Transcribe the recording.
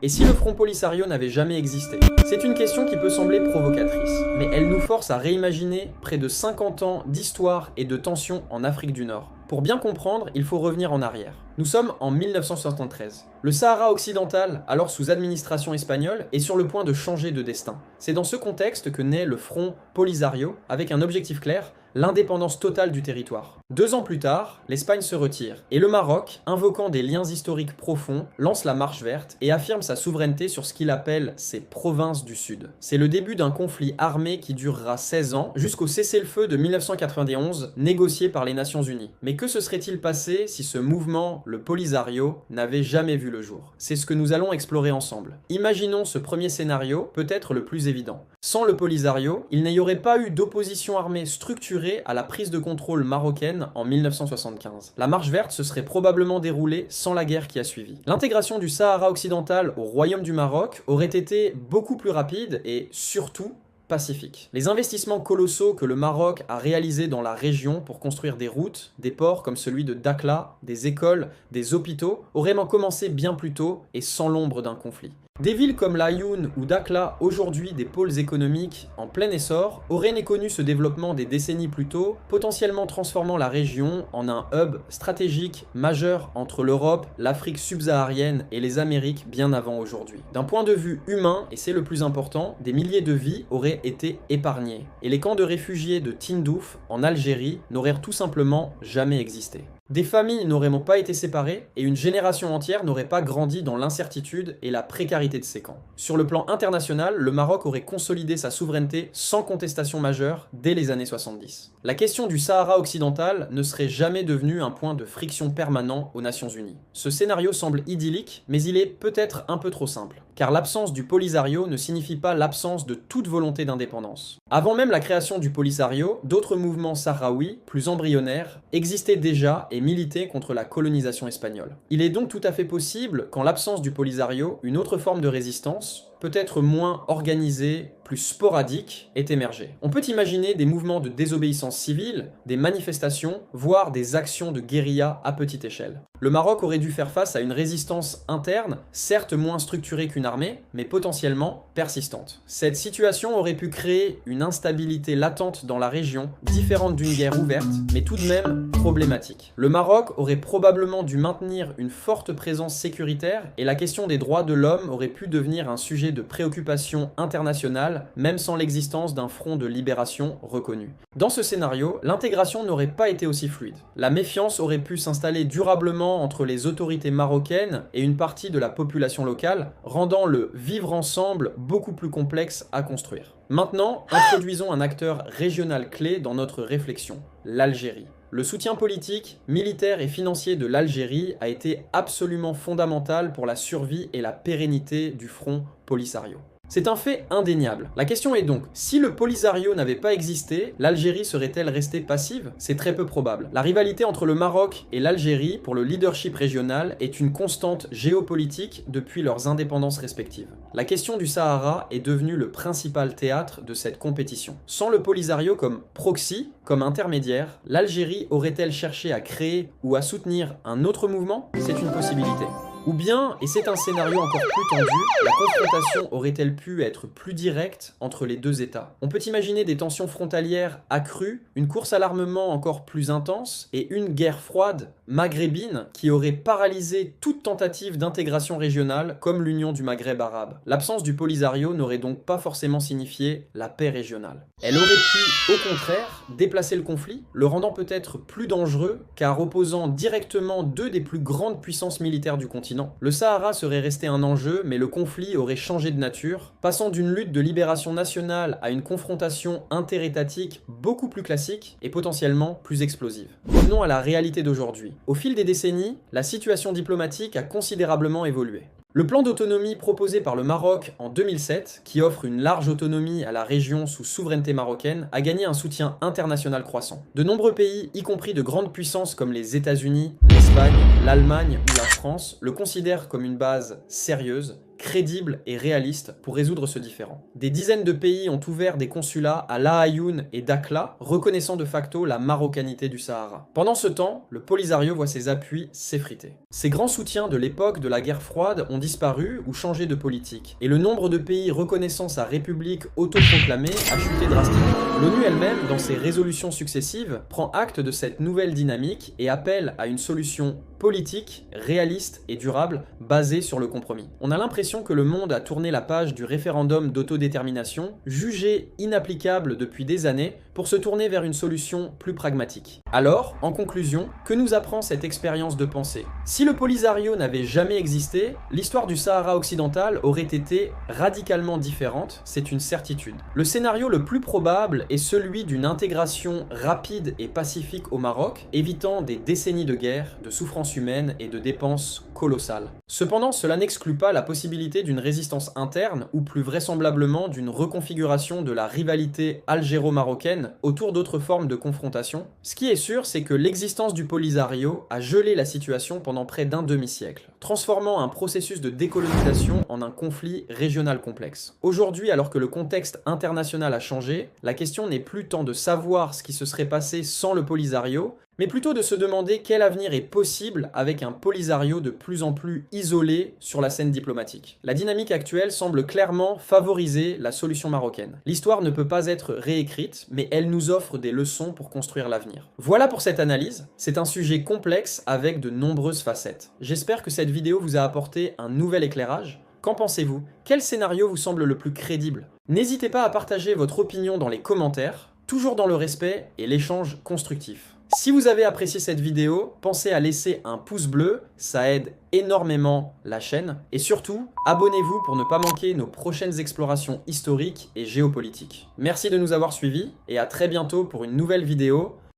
Et si le Front Polisario n'avait jamais existé? C'est une question qui peut sembler provocatrice, mais elle nous force à réimaginer près de 50 ans d'histoire et de tensions en Afrique du Nord. Pour bien comprendre, il faut revenir en arrière. Nous sommes en 1973. Le Sahara occidental, alors sous administration espagnole, est sur le point de changer de destin. C'est dans ce contexte que naît le Front Polisario, avec un objectif clair, l'indépendance totale du territoire. 2 ans plus tard, l'Espagne se retire, et le Maroc, invoquant des liens historiques profonds, lance la Marche verte et affirme sa souveraineté sur ce qu'il appelle ses provinces du Sud. C'est le début d'un conflit armé qui durera 16 ans, jusqu'au cessez-le-feu de 1991, négocié par les Nations Unies. Mais que se serait-il passé si ce mouvement, le Polisario, n'avait jamais vu le jour? C'est ce que nous allons explorer ensemble. Imaginons ce premier scénario, peut-être le plus évident. Sans le Polisario, il n'y aurait pas eu d'opposition armée structurée à la prise de contrôle marocaine en 1975. La Marche verte se serait probablement déroulée sans la guerre qui a suivi. L'intégration du Sahara occidental au Royaume du Maroc aurait été beaucoup plus rapide et surtout pacifique. Les investissements colossaux que le Maroc a réalisés dans la région pour construire des routes, des ports comme celui de Dakhla, des écoles, des hôpitaux, auraient commencé bien plus tôt et sans l'ombre d'un conflit. Des villes comme Laayoune ou Dakhla, aujourd'hui des pôles économiques en plein essor, auraient connu ce développement des décennies plus tôt, potentiellement transformant la région en un hub stratégique majeur entre l'Europe, l'Afrique subsaharienne et les Amériques bien avant aujourd'hui. D'un point de vue humain, et c'est le plus important, des milliers de vies auraient été épargnées, et les camps de réfugiés de Tindouf, en Algérie, n'auraient tout simplement jamais existé. Des familles n'auraient pas été séparées et une génération entière n'aurait pas grandi dans l'incertitude et la précarité de ces camps. Sur le plan international, le Maroc aurait consolidé sa souveraineté sans contestation majeure dès les années 70. La question du Sahara occidental ne serait jamais devenue un point de friction permanent aux Nations Unies. Ce scénario semble idyllique, mais il est peut-être un peu trop simple, car l'absence du Polisario ne signifie pas l'absence de toute volonté d'indépendance. Avant même la création du Polisario, d'autres mouvements sahraouis, plus embryonnaires, existaient déjà et militaient contre la colonisation espagnole. Il est donc tout à fait possible qu'en l'absence du Polisario, une autre forme de résistance, peut-être moins organisée, plus sporadique, ait émergé. On peut imaginer des mouvements de désobéissance civile, des manifestations, voire des actions de guérilla à petite échelle. Le Maroc aurait dû faire face à une résistance interne, certes moins structurée qu'une armée, mais potentiellement persistante. Cette situation aurait pu créer une instabilité latente dans la région, différente d'une guerre ouverte, mais tout de même problématique. Le Maroc aurait probablement dû maintenir une forte présence sécuritaire et la question des droits de l'homme aurait pu devenir un sujet de préoccupation internationale, même sans l'existence d'un front de libération reconnu. Dans ce scénario, l'intégration n'aurait pas été aussi fluide. La méfiance aurait pu s'installer durablement entre les autorités marocaines et une partie de la population locale, rendant le vivre ensemble beaucoup plus complexe à construire. Maintenant, introduisons un acteur régional clé dans notre réflexion, l'Algérie. Le soutien politique, militaire et financier de l'Algérie a été absolument fondamental pour la survie et la pérennité du Front Polisario. C'est un fait indéniable. La question est donc, si le Polisario n'avait pas existé, l'Algérie serait-elle restée passive? C'est très peu probable. La rivalité entre le Maroc et l'Algérie pour le leadership régional est une constante géopolitique depuis leurs indépendances respectives. La question du Sahara est devenue le principal théâtre de cette compétition. Sans le Polisario comme proxy, comme intermédiaire, l'Algérie aurait-elle cherché à créer ou à soutenir un autre mouvement? C'est une possibilité. Ou bien, et c'est un scénario encore plus tendu, la confrontation aurait-elle pu être plus directe entre les deux États? On peut imaginer des tensions frontalières accrues, une course à l'armement encore plus intense et une guerre froide maghrébine qui aurait paralysé toute tentative d'intégration régionale comme l'Union du Maghreb arabe. L'absence du Polisario n'aurait donc pas forcément signifié la paix régionale. Elle aurait pu, au contraire, déplacer le conflit, le rendant peut-être plus dangereux car opposant directement deux des plus grandes puissances militaires du continent. Le Sahara serait resté un enjeu, mais le conflit aurait changé de nature, passant d'une lutte de libération nationale à une confrontation interétatique beaucoup plus classique et potentiellement plus explosive. Revenons à la réalité d'aujourd'hui. Au fil des décennies, la situation diplomatique a considérablement évolué. Le plan d'autonomie proposé par le Maroc en 2007, qui offre une large autonomie à la région sous souveraineté marocaine, a gagné un soutien international croissant. De nombreux pays, y compris de grandes puissances comme les États-Unis, l'Espagne, l'Allemagne ou la France, le considèrent comme une base sérieuse, crédible et réaliste pour résoudre ce différend. Des dizaines de pays ont ouvert des consulats à Laâyoune et Dakhla, reconnaissant de facto la marocanité du Sahara. Pendant ce temps, le Polisario voit ses appuis s'effriter. Ses grands soutiens de l'époque de la guerre froide ont disparu ou changé de politique, et le nombre de pays reconnaissant sa république autoproclamée a chuté drastiquement. L'ONU elle-même, dans ses résolutions successives, prend acte de cette nouvelle dynamique et appelle à une solution politique, réaliste et durable, basée sur le compromis. On a l'impression que le monde a tourné la page du référendum d'autodétermination, jugé inapplicable depuis des années, pour se tourner vers une solution plus pragmatique. Alors, en conclusion, que nous apprend cette expérience de pensée? Si le Polisario n'avait jamais existé, l'histoire du Sahara occidental aurait été radicalement différente, c'est une certitude. Le scénario le plus probable est celui d'une intégration rapide et pacifique au Maroc, évitant des décennies de guerre, de souffrances humaines et de dépenses colossales. Cependant, cela n'exclut pas la possibilité d'une résistance interne ou plus vraisemblablement d'une reconfiguration de la rivalité algéro-marocaine autour d'autres formes de confrontation. Ce qui est sûr, c'est que l'existence du Polisario a gelé la situation pendant près d'un demi-siècle, transformant un processus de décolonisation en un conflit régional complexe. Aujourd'hui, alors que le contexte international a changé, la question n'est plus tant de savoir ce qui se serait passé sans le Polisario, mais plutôt de se demander quel avenir est possible avec un Polisario de plus en plus isolé sur la scène diplomatique. La dynamique actuelle semble clairement favoriser la solution marocaine. L'histoire ne peut pas être réécrite, mais elle nous offre des leçons pour construire l'avenir. Voilà pour cette analyse, c'est un sujet complexe avec de nombreuses facettes. J'espère que cette vidéo vous a apporté un nouvel éclairage. Qu'en pensez-vous? Quel scénario vous semble le plus crédible? N'hésitez pas à partager votre opinion dans les commentaires, toujours dans le respect et l'échange constructif. Si vous avez apprécié cette vidéo, pensez à laisser un pouce bleu, ça aide énormément la chaîne. Et surtout, abonnez-vous pour ne pas manquer nos prochaines explorations historiques et géopolitiques. Merci de nous avoir suivis et à très bientôt pour une nouvelle vidéo.